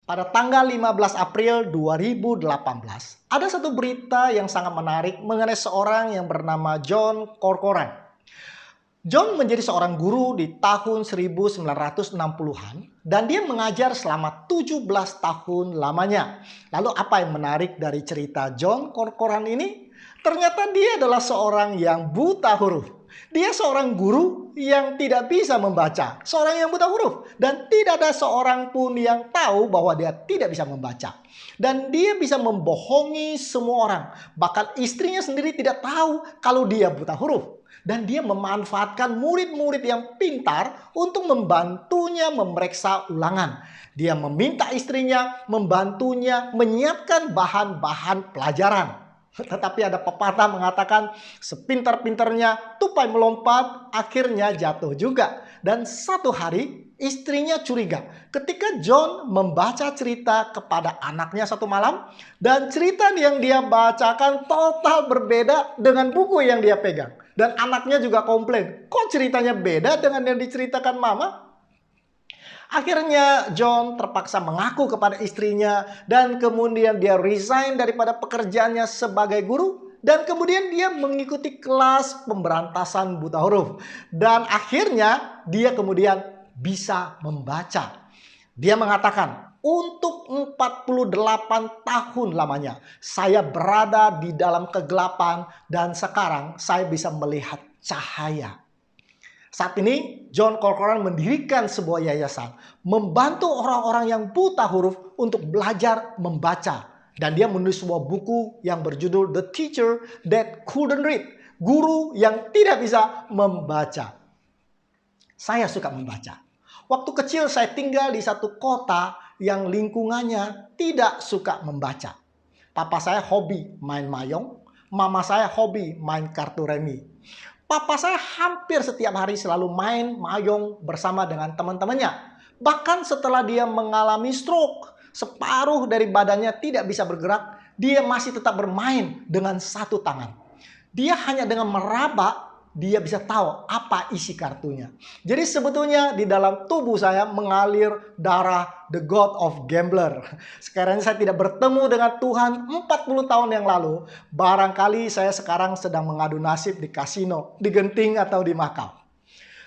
Pada tanggal 15 April 2018, ada satu berita yang sangat menarik mengenai seorang yang bernama John Corcoran. John menjadi seorang guru di tahun 1960-an dan dia mengajar selama 17 tahun lamanya. Lalu apa yang menarik dari cerita John Corcoran ini? Ternyata dia adalah seorang yang buta huruf. Dia seorang guru yang tidak bisa membaca, seorang yang buta huruf, dan tidak ada seorang pun yang tahu bahwa dia tidak bisa membaca. Dan dia bisa membohongi semua orang, bahkan istrinya sendiri tidak tahu kalau dia buta huruf. Dan dia memanfaatkan murid-murid yang pintar untuk membantunya memeriksa ulangan. Dia meminta istrinya membantunya menyiapkan bahan-bahan pelajaran. Tetapi ada pepatah mengatakan sepintar-pintarnya tupai melompat akhirnya jatuh juga. Dan satu hari istrinya curiga ketika John membaca cerita kepada anaknya satu malam. Dan cerita yang dia bacakan total berbeda dengan buku yang dia pegang. Dan anaknya juga komplain, kok ceritanya beda dengan yang diceritakan mama? Akhirnya John terpaksa mengaku kepada istrinya dan kemudian dia resign daripada pekerjaannya sebagai guru dan kemudian dia mengikuti kelas pemberantasan buta huruf dan akhirnya dia kemudian bisa membaca. Dia mengatakan, untuk 48 tahun lamanya saya berada di dalam kegelapan dan sekarang saya bisa melihat cahaya. Saat ini John Corcoran mendirikan sebuah yayasan membantu orang-orang yang buta huruf untuk belajar membaca. Dan dia menulis sebuah buku yang berjudul The Teacher That Couldn't Read. Guru yang tidak bisa membaca. Saya suka membaca. Waktu kecil saya tinggal di satu kota yang lingkungannya tidak suka membaca. Papa saya hobi main mayong, mama saya hobi main kartu remi. Papa saya hampir setiap hari selalu main mayong bersama dengan teman-temannya. Bahkan setelah dia mengalami stroke, separuh dari badannya tidak bisa bergerak, dia masih tetap bermain dengan satu tangan. Dia hanya dengan meraba, dia bisa tahu apa isi kartunya. Jadi sebetulnya di dalam tubuh saya mengalir darah the God of Gambler. Sekarang saya tidak bertemu dengan Tuhan 40 tahun yang lalu. Barangkali saya sekarang sedang mengadu nasib di kasino, di Genting atau di Makau.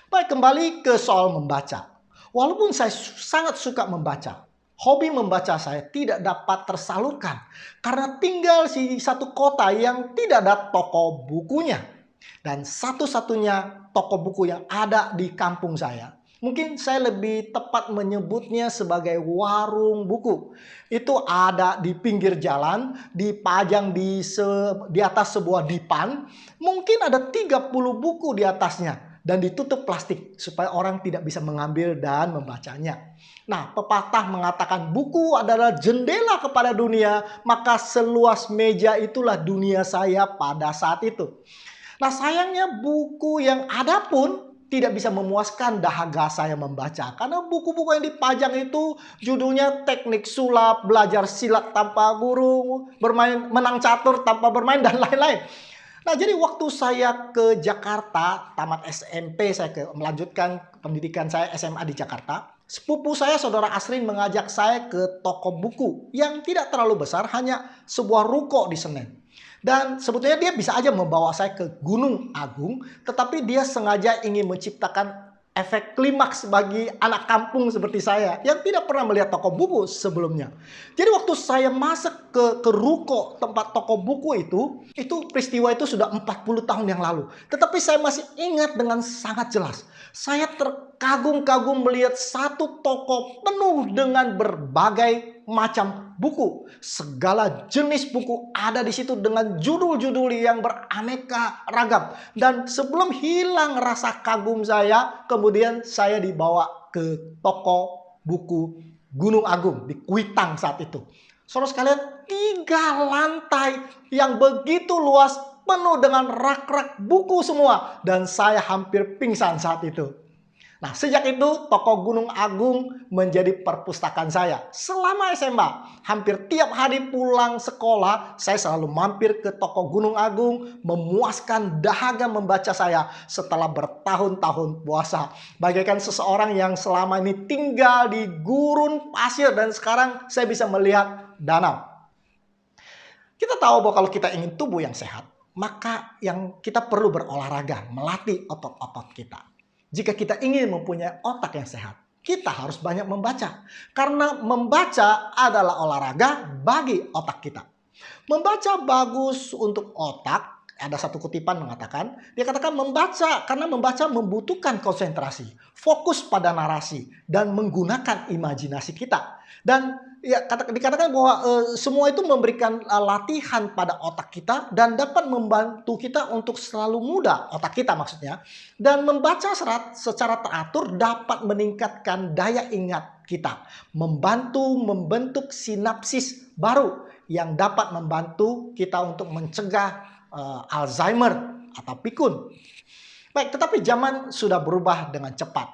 Baik, kembali ke soal membaca. Walaupun saya sangat suka membaca, hobi membaca saya tidak dapat tersalurkan karena tinggal di satu kota yang tidak ada toko bukunya. Dan satu-satunya toko buku yang ada di kampung saya, mungkin saya lebih tepat menyebutnya sebagai warung buku. Itu ada di pinggir jalan, dipajang di atas sebuah dipan. Mungkin ada 30 buku di atasnya dan ditutup plastik supaya orang tidak bisa mengambil dan membacanya. Nah, pepatah mengatakan buku adalah jendela kepada dunia, maka seluas meja itulah dunia saya pada saat itu. Nah, sayangnya buku yang ada pun tidak bisa memuaskan dahaga saya membaca. Karena buku-buku yang dipajang itu judulnya teknik sulap, belajar silat tanpa guru, menang catur tanpa bermain, dan lain-lain. Nah, jadi waktu saya ke Jakarta, tamat SMP, saya melanjutkan pendidikan saya SMA di Jakarta. Sepupu saya, Saudara Asrin, mengajak saya ke toko buku yang tidak terlalu besar, hanya sebuah ruko di Senen. Dan sebetulnya dia bisa aja membawa saya ke Gunung Agung, tetapi dia sengaja ingin menciptakan efek klimaks bagi anak kampung seperti saya yang tidak pernah melihat toko buku sebelumnya. Jadi waktu saya masuk ke ruko tempat toko buku itu peristiwa itu sudah 40 tahun yang lalu. Tetapi saya masih ingat dengan sangat jelas. Saya terkagum-kagum melihat satu toko penuh dengan berbagai macam buku. Segala jenis buku ada di situ dengan judul-judul yang beraneka ragam. Dan sebelum hilang rasa kagum saya, kemudian saya dibawa ke toko buku Gunung Agung di Kuitang saat itu. Saudara sekalian, 3 lantai yang begitu luas, penuh dengan rak-rak buku semua. Dan saya hampir pingsan saat itu. Nah, sejak itu toko Gunung Agung menjadi perpustakaan saya. Selama SMA, hampir tiap hari pulang sekolah, saya selalu mampir ke toko Gunung Agung, memuaskan dahaga membaca saya setelah bertahun-tahun puasa. Bagaikan seseorang yang selama ini tinggal di gurun pasir dan sekarang saya bisa melihat danau. Kita tahu bahwa kalau kita ingin tubuh yang sehat, maka yang kita perlu berolahraga, melatih otot-otot kita. Jika kita ingin mempunyai otak yang sehat, kita harus banyak membaca. Karena membaca adalah olahraga bagi otak kita. Membaca bagus untuk otak. Ada satu kutipan mengatakan, dia katakan membaca karena membaca membutuhkan konsentrasi, fokus pada narasi, dan menggunakan imajinasi kita. Dan ya, dikatakan bahwa semua itu memberikan latihan pada otak kita dan dapat membantu kita untuk selalu muda, otak kita maksudnya. Dan membaca secara teratur dapat meningkatkan daya ingat kita, membantu membentuk sinapsis baru yang dapat membantu kita untuk mencegah Alzheimer atau pikun. Baik, tetapi zaman sudah berubah dengan cepat.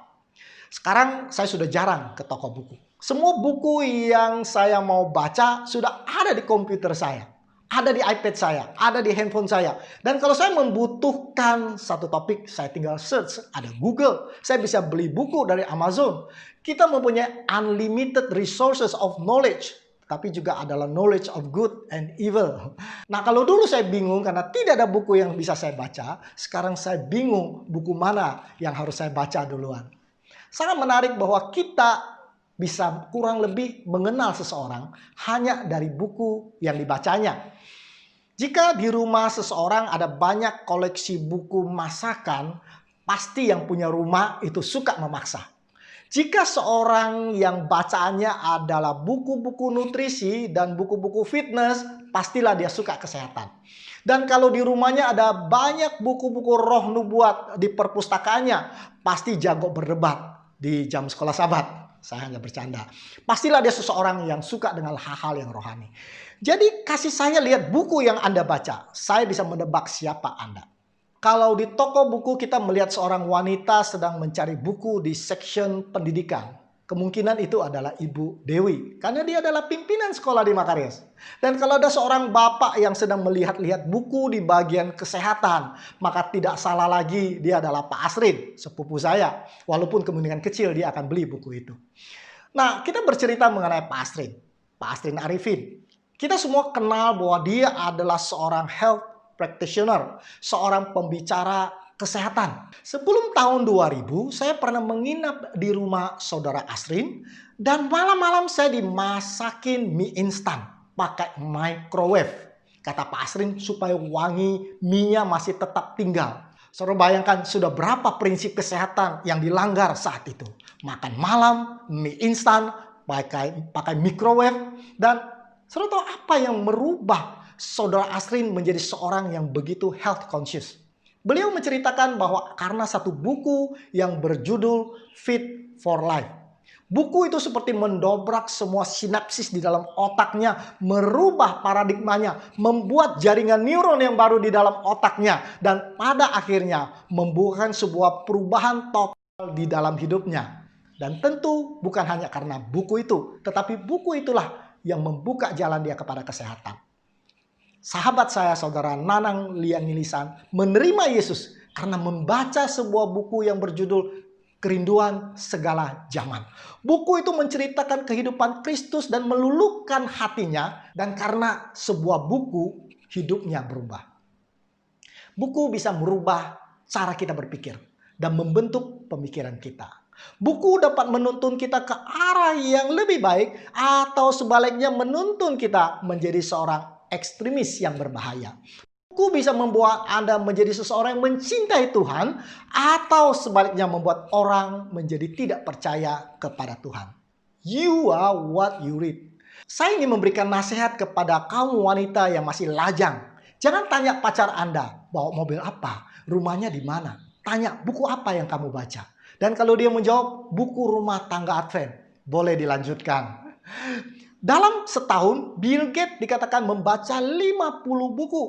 Sekarang saya sudah jarang ke toko buku. Semua buku yang saya mau baca sudah ada di komputer saya, ada di iPad saya, ada di handphone saya. Dan kalau saya membutuhkan satu topik, saya tinggal search, ada Google. Saya bisa beli buku dari Amazon. Kita mempunyai unlimited resources of knowledge, tapi juga adalah knowledge of good and evil. Nah, kalau dulu saya bingung karena tidak ada buku yang bisa saya baca, sekarang saya bingung buku mana yang harus saya baca duluan. Sangat menarik bahwa kita bisa kurang lebih mengenal seseorang hanya dari buku yang dibacanya. Jika di rumah seseorang ada banyak koleksi buku masakan, pasti yang punya rumah itu suka memaksa. Jika seorang yang bacaannya adalah buku-buku nutrisi dan buku-buku fitness, pastilah dia suka kesehatan. Dan kalau di rumahnya ada banyak buku-buku roh nubuat di perpustakaannya, pasti jago berdebat di jam sekolah Sabat. Saya hanya bercanda. Pastilah dia seseorang yang suka dengan hal-hal yang rohani. Jadi kasih saya lihat buku yang Anda baca. Saya bisa menebak siapa Anda. Kalau di toko buku kita melihat seorang wanita sedang mencari buku di section pendidikan. Kemungkinan itu adalah Ibu Dewi. Karena dia adalah pimpinan sekolah di Makares. Dan kalau ada seorang bapak yang sedang melihat-lihat buku di bagian kesehatan, maka tidak salah lagi dia adalah Pak Asrin, sepupu saya. Walaupun kemungkinan kecil dia akan beli buku itu. Nah, kita bercerita mengenai Pak Asrin Arifin. Kita semua kenal bahwa dia adalah seorang health practitioner, seorang pembicara kesehatan. Sebelum tahun 2000, saya pernah menginap di rumah saudara Asrin dan malam-malam saya dimasakin mie instan pakai microwave. Kata Pak Asrin supaya wangi mie-nya masih tetap tinggal. Saudara bayangkan sudah berapa prinsip kesehatan yang dilanggar saat itu. Makan malam, mie instan, pakai microwave. Dan saudara tahu apa yang merubah saudara Asrin menjadi seorang yang begitu health conscious? Beliau menceritakan bahwa karena satu buku yang berjudul Fit for Life. Buku itu seperti mendobrak semua sinapsis di dalam otaknya, merubah paradigmanya, membuat jaringan neuron yang baru di dalam otaknya, dan pada akhirnya membuahkan sebuah perubahan total di dalam hidupnya. Dan tentu bukan hanya karena buku itu, tetapi buku itulah yang membuka jalan dia kepada kesehatan. Sahabat saya, saudara Nanang Lianilisan, menerima Yesus karena membaca sebuah buku yang berjudul Kerinduan Segala Zaman. Buku itu menceritakan kehidupan Kristus dan meluluhkan hatinya, dan karena sebuah buku, hidupnya berubah. Buku bisa merubah cara kita berpikir dan membentuk pemikiran kita. Buku dapat menuntun kita ke arah yang lebih baik atau sebaliknya menuntun kita menjadi seorang ekstremis yang berbahaya. Buku bisa membuat Anda menjadi seseorang yang mencintai Tuhan atau sebaliknya membuat orang menjadi tidak percaya kepada Tuhan. You are what you read. Saya ingin memberikan nasihat kepada kaum wanita yang masih lajang. Jangan tanya pacar Anda bawa mobil apa, rumahnya di mana. Tanya buku apa yang kamu baca. Dan kalau dia menjawab buku rumah tangga Advent, boleh dilanjutkan. Dalam setahun, Bill Gates dikatakan membaca 50 buku.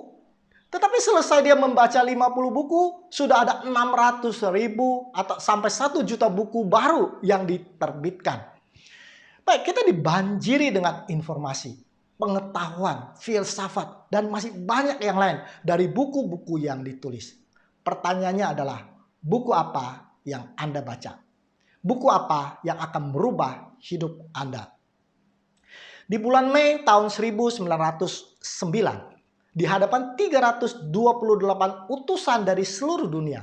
Tetapi selesai dia membaca 50 buku, sudah ada 600.000 atau sampai 1 juta buku baru yang diterbitkan. Baik, kita dibanjiri dengan informasi, pengetahuan, filsafat, dan masih banyak yang lain dari buku-buku yang ditulis. Pertanyaannya adalah, buku apa yang Anda baca? Buku apa yang akan merubah hidup Anda? Di bulan Mei tahun 1909, di hadapan 328 utusan dari seluruh dunia,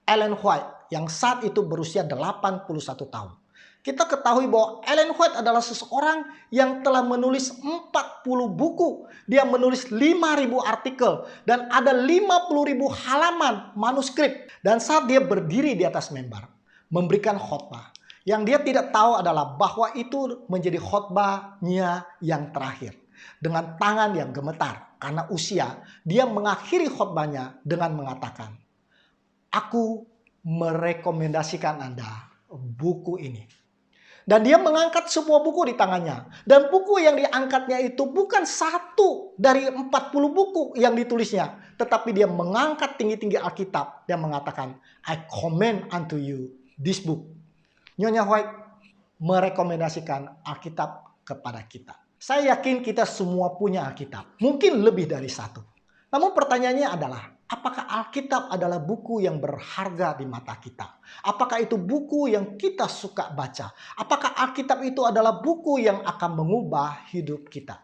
Ellen White yang saat itu berusia 81 tahun. Kita ketahui bahwa Ellen White adalah seseorang yang telah menulis 40 buku. Dia menulis 5.000 artikel dan ada 50.000 halaman manuskrip. Dan saat dia berdiri di atas mimbar, memberikan khotbah, yang dia tidak tahu adalah bahwa itu menjadi khotbahnya yang terakhir. Dengan tangan yang gemetar karena usia, dia mengakhiri khotbahnya dengan mengatakan, "Aku merekomendasikan Anda buku ini." Dan dia mengangkat sebuah buku di tangannya. Dan buku yang diangkatnya itu bukan satu dari 40 buku yang ditulisnya. Tetapi dia mengangkat tinggi-tinggi Alkitab dan mengatakan, "I commend unto you this book." Nyonya White merekomendasikan Alkitab kepada kita. Saya yakin kita semua punya Alkitab. Mungkin lebih dari satu. Namun pertanyaannya adalah, apakah Alkitab adalah buku yang berharga di mata kita? Apakah itu buku yang kita suka baca? Apakah Alkitab itu adalah buku yang akan mengubah hidup kita?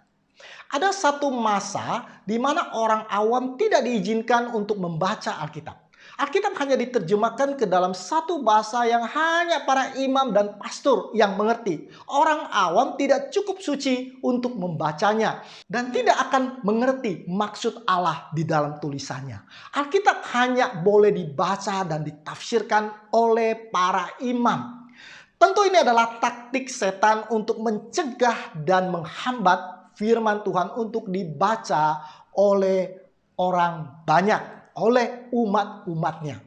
Ada satu masa di mana orang awam tidak diizinkan untuk membaca Alkitab. Alkitab hanya diterjemahkan ke dalam satu bahasa yang hanya para imam dan pastor yang mengerti. Orang awam tidak cukup suci untuk membacanya dan tidak akan mengerti maksud Allah di dalam tulisannya. Alkitab hanya boleh dibaca dan ditafsirkan oleh para imam. Tentu ini adalah taktik setan untuk mencegah dan menghambat firman Tuhan untuk dibaca oleh orang banyak, oleh umat-umatnya.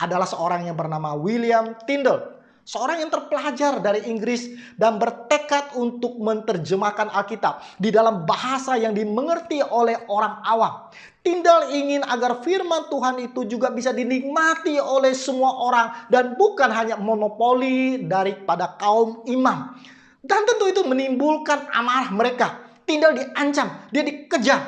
Adalah seorang yang bernama William Tyndale, seorang yang terpelajar dari Inggris dan bertekad untuk menerjemahkan Alkitab di dalam bahasa yang dimengerti oleh orang awam. Tyndale ingin agar firman Tuhan itu juga bisa dinikmati oleh semua orang dan bukan hanya monopoli daripada kaum imam. Dan tentu itu menimbulkan amarah mereka. Tyndale diancam, dia dikejar.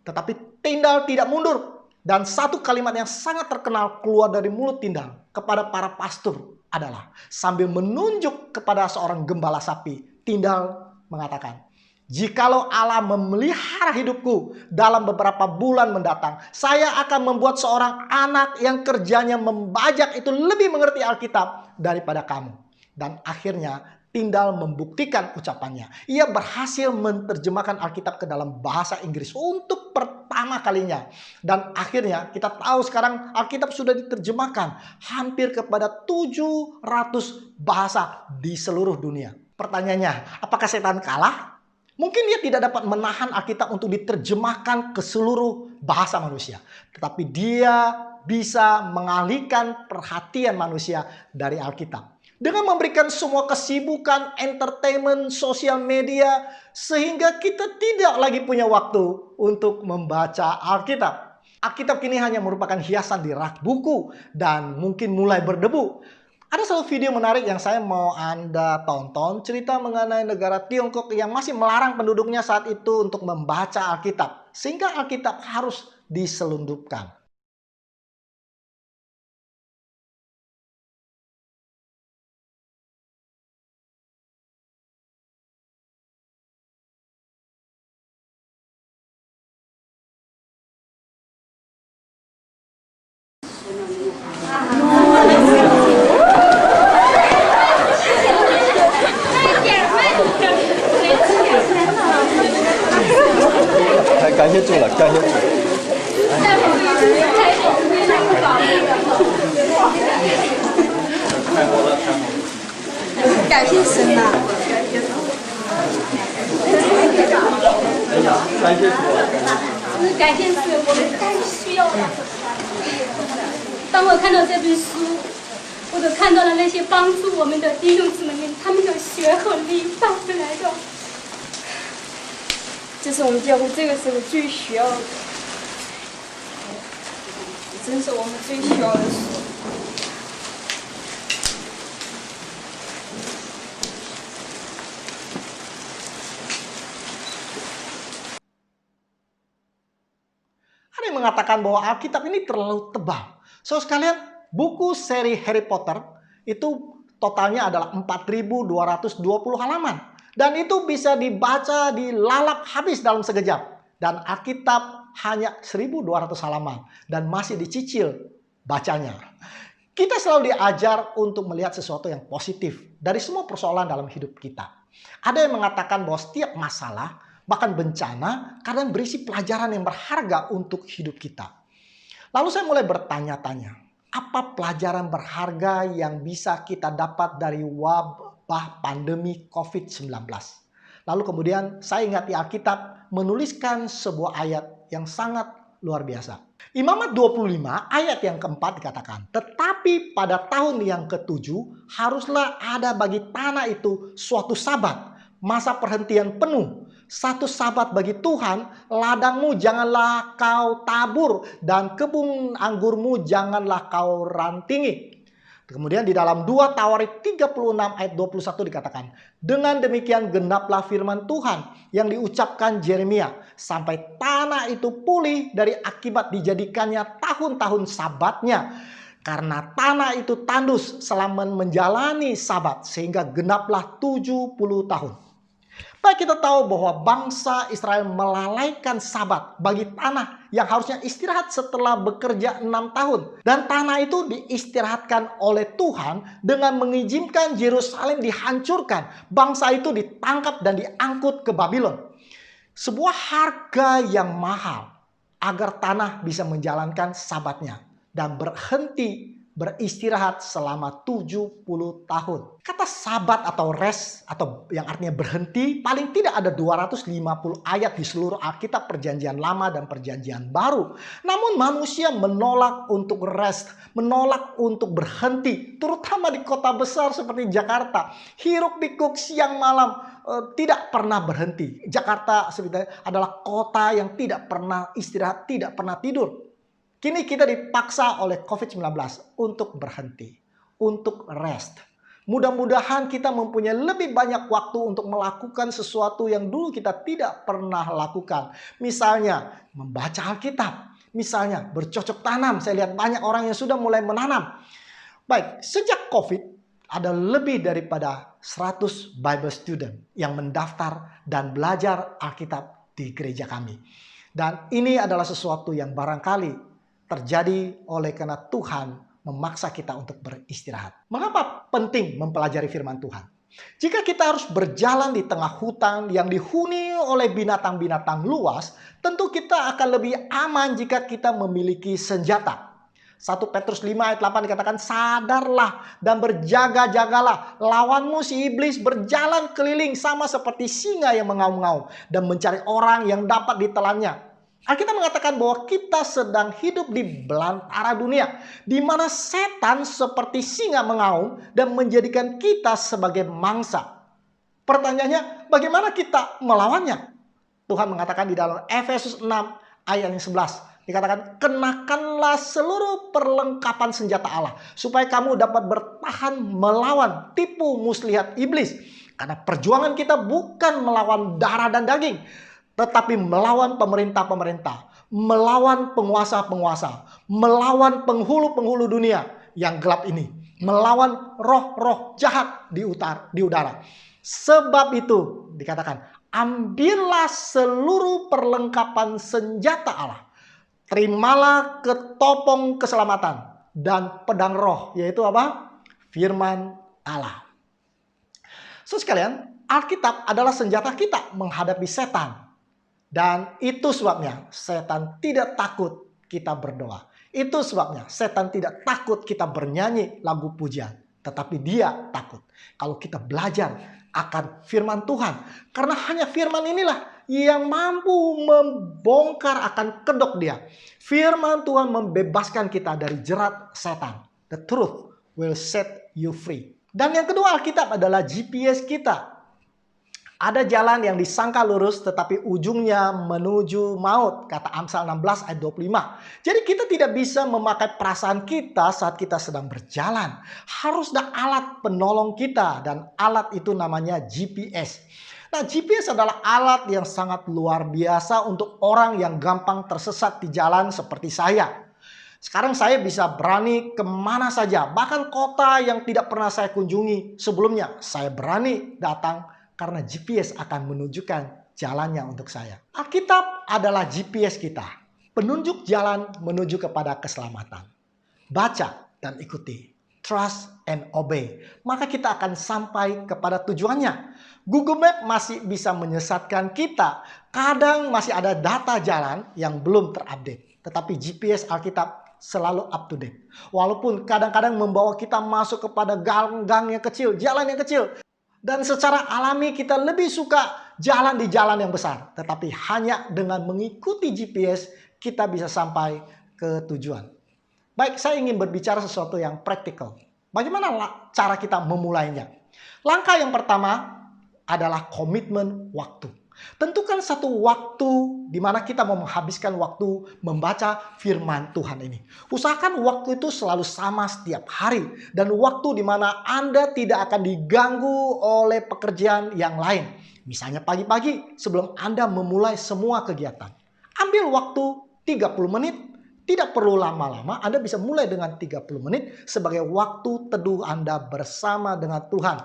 Tetapi Tyndale tidak mundur. Dan satu kalimat yang sangat terkenal keluar dari mulut Tyndale kepada para pastor adalah, sambil menunjuk kepada seorang gembala sapi, Tyndale mengatakan, "Jikalau Allah memelihara hidupku dalam beberapa bulan mendatang, saya akan membuat seorang anak yang kerjanya membajak itu lebih mengerti Alkitab daripada kamu." Dan akhirnya Tyndale membuktikan ucapannya. Ia berhasil menerjemahkan Alkitab ke dalam bahasa Inggris untuk pertama kalinya. Dan akhirnya kita tahu sekarang Alkitab sudah diterjemahkan hampir kepada 700 bahasa di seluruh dunia. Pertanyaannya, apakah setan kalah? Mungkin dia tidak dapat menahan Alkitab untuk diterjemahkan ke seluruh bahasa manusia. Tetapi dia bisa mengalihkan perhatian manusia dari Alkitab dengan memberikan semua kesibukan, entertainment, sosial media, sehingga kita tidak lagi punya waktu untuk membaca Alkitab. Alkitab kini hanya merupakan hiasan di rak buku dan mungkin mulai berdebu. Ada satu video menarik yang saya mau Anda tonton, cerita mengenai negara Tiongkok yang masih melarang penduduknya saat itu untuk membaca Alkitab, sehingga Alkitab harus diselundupkan.感谢神呐！感谢是我们太需要的。当我看到这本书，我都看到了那些帮助我们的弟兄姊妹们，他们的血和力带回来的。这是我们教会这个时候最需要的。真是我们最需要的事。 Ada yang mengatakan bahwa Alkitab ini terlalu tebal. So sekalian, buku seri Harry Potter itu totalnya adalah 4.220 halaman. Dan itu bisa dibaca dilalap habis dalam sekejap. Dan Alkitab hanya 1.200 halaman. Dan masih dicicil bacanya. Kita selalu diajar untuk melihat sesuatu yang positif dari semua persoalan dalam hidup kita. Ada yang mengatakan bahwa setiap masalah, bahkan bencana, kadang berisi pelajaran yang berharga untuk hidup kita. Lalu saya mulai bertanya-tanya, apa pelajaran berharga yang bisa kita dapat dari wabah pandemi COVID-19? Lalu kemudian saya ingat di Alkitab menuliskan sebuah ayat yang sangat luar biasa. Imamat 25 ayat yang keempat dikatakan, tetapi pada tahun yang ketujuh haruslah ada bagi tanah itu suatu sabat, masa perhentian penuh. Satu sabat bagi Tuhan, ladangmu janganlah kau tabur dan kebun anggurmu janganlah kau rantingi. Kemudian di dalam 2 Tawarik 36 ayat 21 dikatakan, dengan demikian genaplah firman Tuhan yang diucapkan Yeremia, sampai tanah itu pulih dari akibat dijadikannya tahun-tahun sabatnya. Karena tanah itu tandus selama menjalani sabat, sehingga genaplah 70 tahun. Baik, kita tahu bahwa bangsa Israel melalaikan sabat bagi tanah yang harusnya istirahat setelah bekerja 6 tahun. Dan tanah itu diistirahatkan oleh Tuhan dengan mengizinkan Yerusalem dihancurkan. Bangsa itu ditangkap dan diangkut ke Babylon. Sebuah harga yang mahal agar tanah bisa menjalankan sabatnya dan berhenti beristirahat selama 70 tahun. Kata sabat atau rest atau yang artinya berhenti, paling tidak ada 250 ayat di seluruh Alkitab Perjanjian Lama dan Perjanjian Baru. Namun manusia menolak untuk rest, menolak untuk berhenti, terutama di kota besar seperti Jakarta. Hiruk pikuk siang malam tidak pernah berhenti. Jakarta sebetulnya adalah kota yang tidak pernah istirahat, tidak pernah tidur. Kini kita dipaksa oleh COVID-19 untuk berhenti, untuk rest. Mudah-mudahan kita mempunyai lebih banyak waktu untuk melakukan sesuatu yang dulu kita tidak pernah lakukan. Misalnya membaca Alkitab, misalnya bercocok tanam. Saya lihat banyak orang yang sudah mulai menanam. Baik, sejak COVID ada lebih daripada 100 Bible student yang mendaftar dan belajar Alkitab di gereja kami. Dan ini adalah sesuatu yang barangkali terjadi oleh karena Tuhan memaksa kita untuk beristirahat. Mengapa penting mempelajari firman Tuhan? Jika kita harus berjalan di tengah hutan yang dihuni oleh binatang-binatang luas, tentu kita akan lebih aman jika kita memiliki senjata. 1 Petrus 5 ayat 8 dikatakan, sadarlah dan berjaga-jagalah. Lawanmu si iblis berjalan keliling sama seperti singa yang mengaum-ngaum dan mencari orang yang dapat ditelannya. Alkitab mengatakan bahwa kita sedang hidup di belantara dunia, di mana setan seperti singa mengaum dan menjadikan kita sebagai mangsa. Pertanyaannya, bagaimana kita melawannya? Tuhan mengatakan di dalam Efesus 6 ayat 11, dikatakan, kenakanlah seluruh perlengkapan senjata Allah, supaya kamu dapat bertahan melawan tipu muslihat iblis. Karena perjuangan kita bukan melawan darah dan daging, tetapi melawan pemerintah-pemerintah, melawan penguasa-penguasa, melawan penghulu-penghulu dunia yang gelap ini, melawan roh-roh jahat di udara. Sebab itu dikatakan, ambillah seluruh perlengkapan senjata Allah. Terimalah ketopong keselamatan dan pedang roh, yaitu apa? Firman Allah. So sekalian, Alkitab adalah senjata kita menghadapi setan. Dan itu sebabnya setan tidak takut kita berdoa. Itu sebabnya setan tidak takut kita bernyanyi lagu pujian. Tetapi dia takut kalau kita belajar akan firman Tuhan. Karena hanya firman inilah yang mampu membongkar akan kedok dia. Firman Tuhan membebaskan kita dari jerat setan. The truth will set you free. Dan yang kedua, Alkitab adalah GPS kita. Ada jalan yang disangka lurus tetapi ujungnya menuju maut, kata Amsal 16 ayat 25. Jadi kita tidak bisa memakai perasaan kita saat kita sedang berjalan. Harus ada alat penolong kita dan alat itu namanya GPS. Nah, GPS adalah alat yang sangat luar biasa untuk orang yang gampang tersesat di jalan seperti saya. Sekarang saya bisa berani kemana saja, bahkan kota yang tidak pernah saya kunjungi sebelumnya. Saya berani datang karena GPS akan menunjukkan jalannya untuk saya. Alkitab adalah GPS kita, penunjuk jalan menuju kepada keselamatan. Baca dan ikuti, trust and obey, maka kita akan sampai kepada tujuannya. Google Map masih bisa menyesatkan kita. Kadang masih ada data jalan yang belum terupdate. Tetapi GPS Alkitab selalu up to date. Walaupun kadang-kadang membawa kita masuk kepada gang-gang yang kecil, jalan yang kecil. Dan secara alami kita lebih suka jalan di jalan yang besar. Tetapi hanya dengan mengikuti GPS kita bisa sampai ke tujuan. Baik, saya ingin berbicara sesuatu yang praktikal. Bagaimana cara kita memulainya? Langkah yang pertama adalah komitmen waktu. Tentukan satu waktu di mana kita mau menghabiskan waktu membaca firman Tuhan ini. Usahakan waktu itu selalu sama setiap hari. Dan waktu di mana Anda tidak akan diganggu oleh pekerjaan yang lain. Misalnya pagi-pagi sebelum Anda memulai semua kegiatan. Ambil waktu 30 menit. Tidak perlu lama-lama, Anda bisa mulai dengan 30 menit sebagai waktu teduh Anda bersama dengan Tuhan.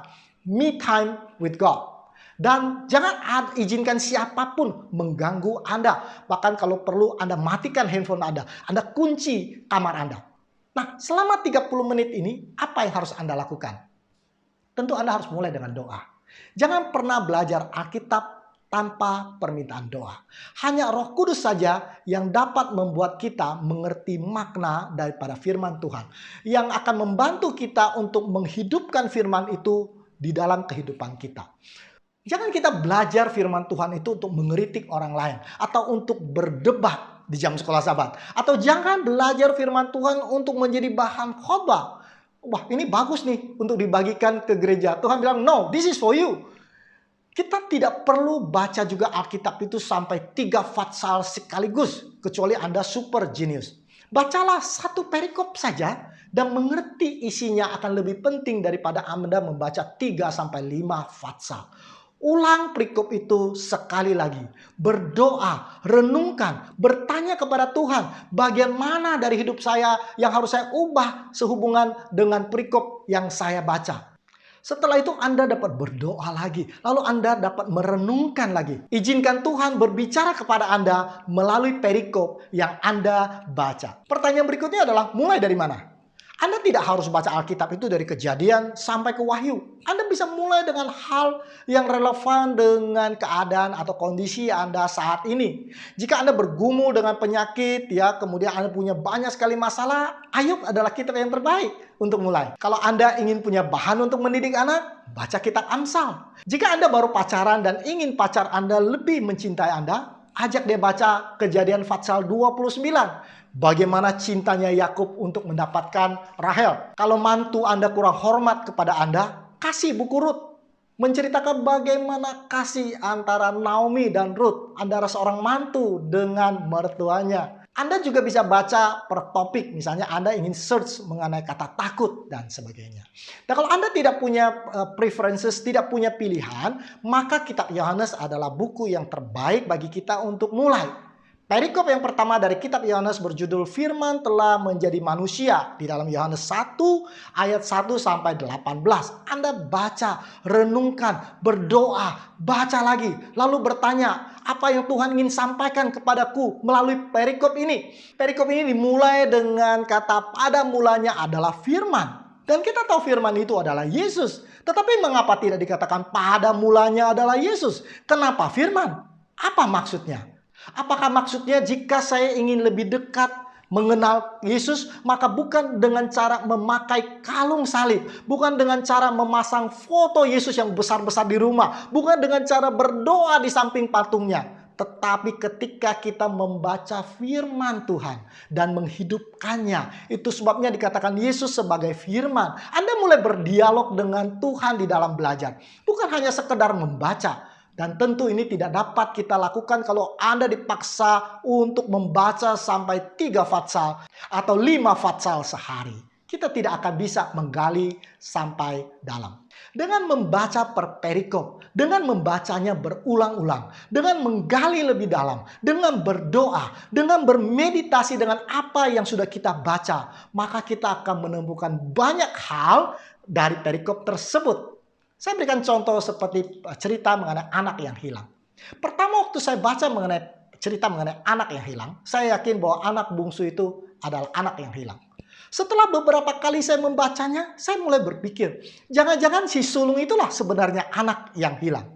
Me time with God. Dan jangan izinkan siapapun mengganggu Anda. Bahkan kalau perlu Anda matikan handphone Anda kunci kamar Anda. Nah, selama 30 menit ini apa yang harus Anda lakukan? Tentu Anda harus mulai dengan doa. Jangan pernah belajar Alkitab tanpa permintaan doa. Hanya Roh Kudus saja yang dapat membuat kita mengerti makna daripada firman Tuhan. Yang akan membantu kita untuk menghidupkan firman itu di dalam kehidupan kita. Jangan kita belajar firman Tuhan itu untuk mengeritik orang lain. Atau untuk berdebat di jam sekolah Sabat. Atau jangan belajar firman Tuhan untuk menjadi bahan khotbah. Wah, ini bagus nih untuk dibagikan ke gereja. Tuhan bilang, no, this is for you. Kita tidak perlu baca juga Alkitab itu sampai 3 fatsal sekaligus. Kecuali Anda super genius. Bacalah satu perikop saja dan mengerti isinya akan lebih penting daripada Anda membaca 3-5 fatsal. Ulang perikop itu sekali lagi. Berdoa, renungkan, bertanya kepada Tuhan. Bagian mana dari hidup saya yang harus saya ubah sehubungan dengan perikop yang saya baca. Setelah itu Anda dapat berdoa lagi. Lalu Anda dapat merenungkan lagi. Izinkan Tuhan berbicara kepada Anda melalui perikop yang Anda baca. Pertanyaan berikutnya adalah mulai dari mana? Anda tidak harus baca Alkitab itu dari Kejadian sampai ke Wahyu. Anda bisa mulai dengan hal yang relevan dengan keadaan atau kondisi Anda saat ini. Jika Anda bergumul dengan penyakit, ya, kemudian Anda punya banyak sekali masalah, Ayub adalah kitab yang terbaik untuk mulai. Kalau Anda ingin punya bahan untuk mendidik anak, baca kitab Amsal. Jika Anda baru pacaran dan ingin pacar Anda lebih mencintai Anda, ajak dia baca Kejadian Fatsal 29. Bagaimana cintanya Yakub untuk mendapatkan Rahel. Kalau mantu Anda kurang hormat kepada Anda, kasih buku Rut. Menceritakan bagaimana kasih antara Naomi dan Rut antara seorang mantu dengan mertuanya. Anda juga bisa baca per topik. Misalnya Anda ingin search mengenai kata takut dan sebagainya. Nah, kalau Anda tidak punya preferences, tidak punya pilihan, maka kitab Yohanes adalah buku yang terbaik bagi kita untuk mulai. Perikop yang pertama dari kitab Yohanes berjudul Firman telah menjadi manusia. Di dalam Yohanes 1 ayat 1 sampai 18. Anda baca, renungkan, berdoa, baca lagi. Lalu bertanya, apa yang Tuhan ingin sampaikan kepadaku melalui perikop ini? Perikop ini dimulai dengan kata pada mulanya adalah firman. Dan kita tahu firman itu adalah Yesus. Tetapi mengapa tidak dikatakan pada mulanya adalah Yesus? Kenapa firman? Apa maksudnya? Apakah maksudnya jika saya ingin lebih dekat mengenal Yesus, maka bukan dengan cara memakai kalung salib, bukan dengan cara memasang foto Yesus yang besar-besar di rumah, bukan dengan cara berdoa di samping patungnya, tetapi ketika kita membaca firman Tuhan dan menghidupkannya. Itu sebabnya dikatakan Yesus sebagai firman. Anda mulai berdialog dengan Tuhan di dalam belajar, bukan hanya sekedar membaca. Dan tentu ini tidak dapat kita lakukan kalau Anda dipaksa untuk membaca sampai 3 fatsal atau 5 fatsal sehari. Kita tidak akan bisa menggali sampai dalam. Dengan membaca per perikop, dengan membacanya berulang-ulang, dengan menggali lebih dalam, dengan berdoa, dengan bermeditasi dengan apa yang sudah kita baca, maka kita akan menemukan banyak hal dari perikop tersebut. Saya berikan contoh seperti cerita mengenai anak yang hilang. Pertama waktu saya baca cerita mengenai anak yang hilang, saya yakin bahwa anak bungsu itu adalah anak yang hilang. Setelah beberapa kali saya membacanya, saya mulai berpikir, jangan-jangan si sulung itulah sebenarnya anak yang hilang.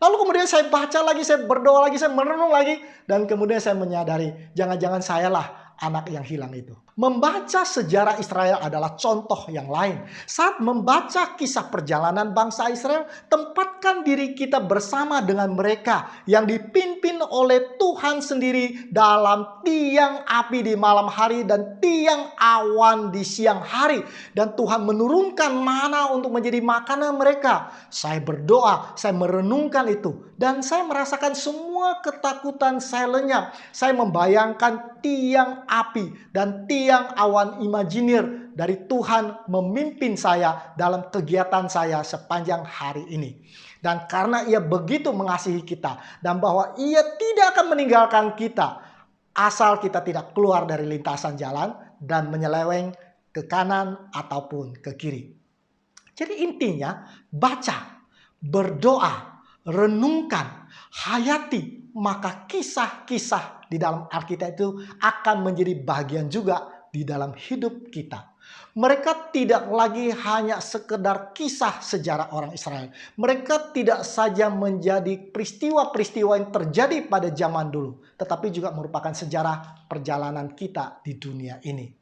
Lalu kemudian saya baca lagi, saya berdoa lagi, saya merenung lagi, dan kemudian saya menyadari, jangan-jangan sayalah anak yang hilang itu. Membaca sejarah Israel adalah contoh yang lain. Saat membaca kisah perjalanan bangsa Israel, tempatkan diri kita bersama dengan mereka yang dipimpin oleh Tuhan sendiri dalam tiang api di malam hari dan tiang awan di siang hari. Dan Tuhan menurunkan mana untuk menjadi makanan mereka. Saya berdoa, saya merenungkan itu. Dan saya merasakan semua ketakutan saya lenyap. Saya membayangkan tiang api dan tiang awan imajinir dari Tuhan memimpin saya dalam kegiatan saya sepanjang hari ini. Dan karena Ia begitu mengasihi kita dan bahwa Ia tidak akan meninggalkan kita asal kita tidak keluar dari lintasan jalan dan menyeleweng ke kanan ataupun ke kiri. Jadi intinya baca, berdoa, renungkan, hayati, maka kisah-kisah di dalam Alkitab itu akan menjadi bagian juga di dalam hidup kita. Mereka tidak lagi hanya sekedar kisah sejarah orang Israel. Mereka tidak saja menjadi peristiwa-peristiwa yang terjadi pada zaman dulu, tetapi juga merupakan sejarah perjalanan kita di dunia ini.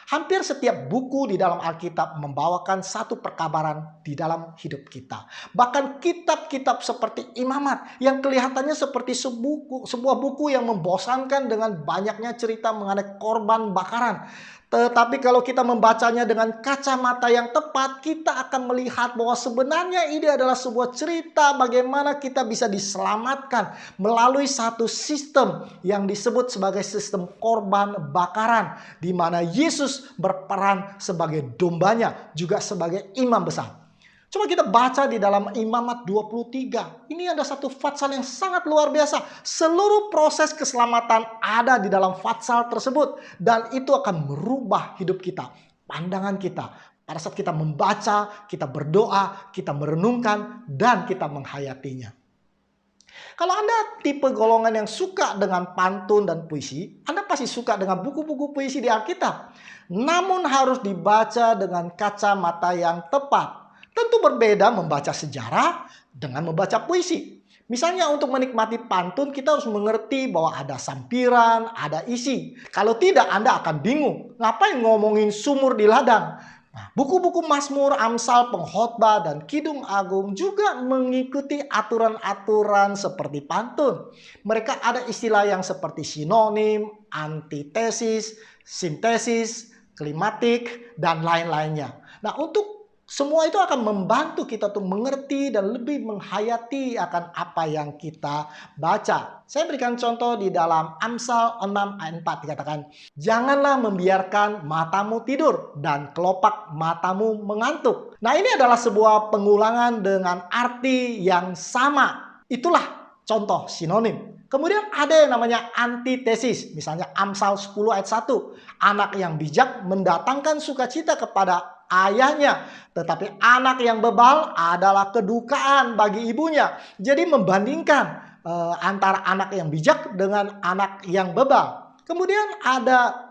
Hampir setiap buku di dalam Alkitab membawakan satu perkabaran di dalam hidup kita. Bahkan kitab-kitab seperti Imamat yang kelihatannya seperti sebuah buku yang membosankan dengan banyaknya cerita mengenai korban bakaran. Tetapi kalau kita membacanya dengan kacamata yang tepat, kita akan melihat bahwa sebenarnya ini adalah sebuah cerita bagaimana kita bisa diselamatkan melalui satu sistem yang disebut sebagai sistem korban bakaran, di mana Yesus berperan sebagai dombanya, juga sebagai imam besar. Coba kita baca di dalam Imamat 23. Ini ada satu fatsal yang sangat luar biasa. Seluruh proses keselamatan ada di dalam fatsal tersebut. Dan itu akan merubah hidup kita, pandangan kita. Pada saat kita membaca, kita berdoa, kita merenungkan, dan kita menghayatinya. Kalau Anda tipe golongan yang suka dengan pantun dan puisi, Anda pasti suka dengan buku-buku puisi di Alkitab. Namun harus dibaca dengan kacamata yang tepat. Tentu berbeda membaca sejarah dengan membaca puisi. Misalnya untuk menikmati pantun kita harus mengerti bahwa ada sampiran, ada isi. Kalau tidak Anda akan bingung. Ngapain ngomongin sumur di ladang? Nah, buku-buku Mazmur, Amsal, Pengkhotbah, dan Kidung Agung juga mengikuti aturan-aturan seperti pantun. Mereka ada istilah yang seperti sinonim, antitesis, sintesis, klimatik, dan lain-lainnya. Nah, untuk semua itu akan membantu kita untuk mengerti dan lebih menghayati akan apa yang kita baca. Saya berikan contoh di dalam Amsal 6 ayat 4 dikatakan, janganlah membiarkan matamu tidur dan kelopak matamu mengantuk. Nah, ini adalah sebuah pengulangan dengan arti yang sama. Itulah contoh sinonim. Kemudian ada yang namanya antitesis. Misalnya Amsal 10 ayat 1. Anak yang bijak mendatangkan sukacita kepada ayahnya, tetapi anak yang bebal adalah kedukaan bagi ibunya. Jadi membandingkan antara anak yang bijak dengan anak yang bebal. Kemudian ada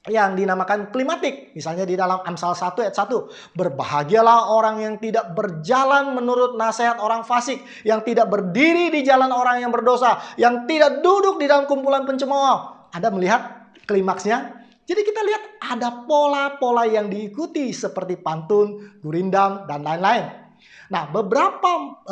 yang dinamakan klimatik. Misalnya di dalam Amsal 1 ayat 1. Berbahagialah orang yang tidak berjalan menurut nasihat orang fasik, yang tidak berdiri di jalan orang yang berdosa, yang tidak duduk di dalam kumpulan pencemooh. Anda melihat klimaksnya? Jadi kita lihat ada pola-pola yang diikuti seperti pantun, gurindam, dan lain-lain. Nah, beberapa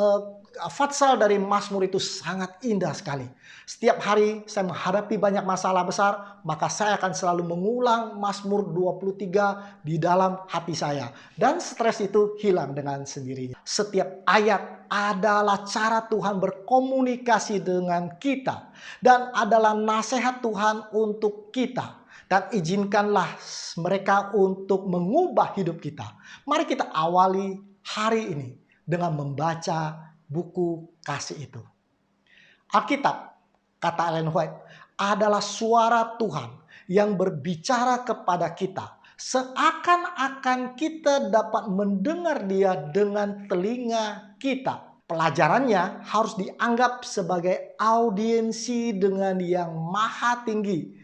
Fatsal dari Mazmur itu sangat indah sekali. Setiap hari saya menghadapi banyak masalah besar, maka saya akan selalu mengulang Mazmur 23 di dalam hati saya. Dan stres itu hilang dengan sendirinya. Setiap ayat adalah cara Tuhan berkomunikasi dengan kita. Dan adalah nasihat Tuhan untuk kita. Dan izinkanlah mereka untuk mengubah hidup kita. Mari kita awali hari ini dengan membaca buku kasih itu. Alkitab, kata Ellen White, adalah suara Tuhan yang berbicara kepada kita. Seakan-akan kita dapat mendengar dia dengan telinga kita. Pelajarannya harus dianggap sebagai audiensi dengan yang maha tinggi.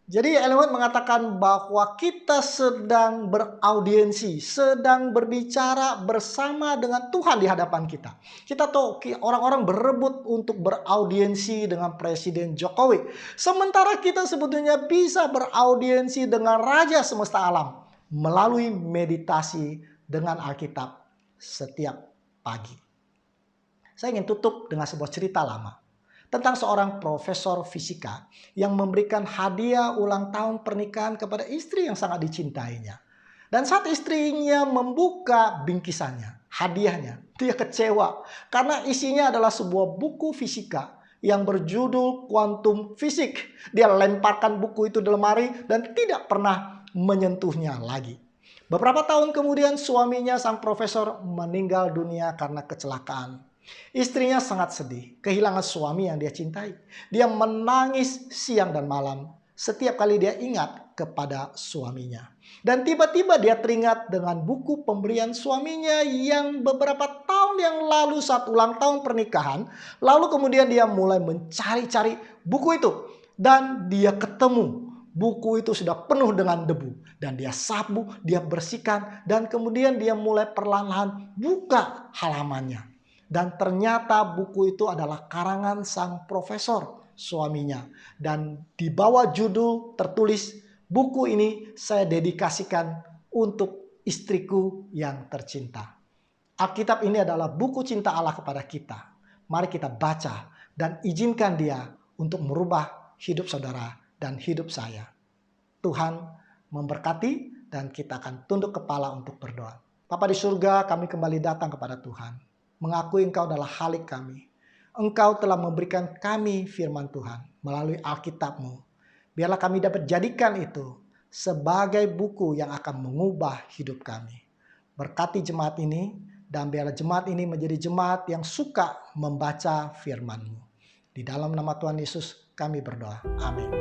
Jadi Ellen White mengatakan bahwa kita sedang beraudiensi, sedang berbicara bersama dengan Tuhan di hadapan kita. Kita tahu orang-orang berebut untuk beraudiensi dengan Presiden Jokowi. Sementara kita sebetulnya bisa beraudiensi dengan Raja semesta alam melalui meditasi dengan Alkitab setiap pagi. Saya ingin tutup dengan sebuah cerita lama tentang seorang profesor fisika yang memberikan hadiah ulang tahun pernikahan kepada istri yang sangat dicintainya. Dan saat istrinya membuka bingkisannya, hadiahnya, dia kecewa karena isinya adalah sebuah buku fisika yang berjudul Quantum Physics. Dia lemparkan buku itu di lemari dan tidak pernah menyentuhnya lagi. Beberapa tahun kemudian suaminya sang profesor meninggal dunia karena kecelakaan. Istrinya sangat sedih, kehilangan suami yang dia cintai. Dia menangis siang dan malam setiap kali dia ingat kepada suaminya. Dan tiba-tiba dia teringat dengan buku pemberian suaminya yang beberapa tahun yang lalu saat ulang tahun pernikahan. Lalu kemudian dia mulai mencari-cari buku itu. Dan dia ketemu buku itu sudah penuh dengan debu. Dan dia sapu, dia bersihkan. Dan kemudian dia mulai perlahan-lahan buka halamannya. Dan ternyata buku itu adalah karangan sang profesor suaminya. Dan di bawah judul tertulis, buku ini saya dedikasikan untuk istriku yang tercinta. Alkitab ini adalah buku cinta Allah kepada kita. Mari kita baca dan izinkan dia untuk merubah hidup saudara dan hidup saya. Tuhan memberkati dan kita akan tunduk kepala untuk berdoa. Bapa di surga, kami kembali datang kepada Tuhan. Mengakui Engkau adalah Khalik kami. Engkau telah memberikan kami firman Tuhan melalui Alkitab-Mu. Biarlah kami dapat jadikan itu sebagai buku yang akan mengubah hidup kami. Berkati jemaat ini dan biarlah jemaat ini menjadi jemaat yang suka membaca firman-Mu. Di dalam nama Tuhan Yesus kami berdoa. Amin.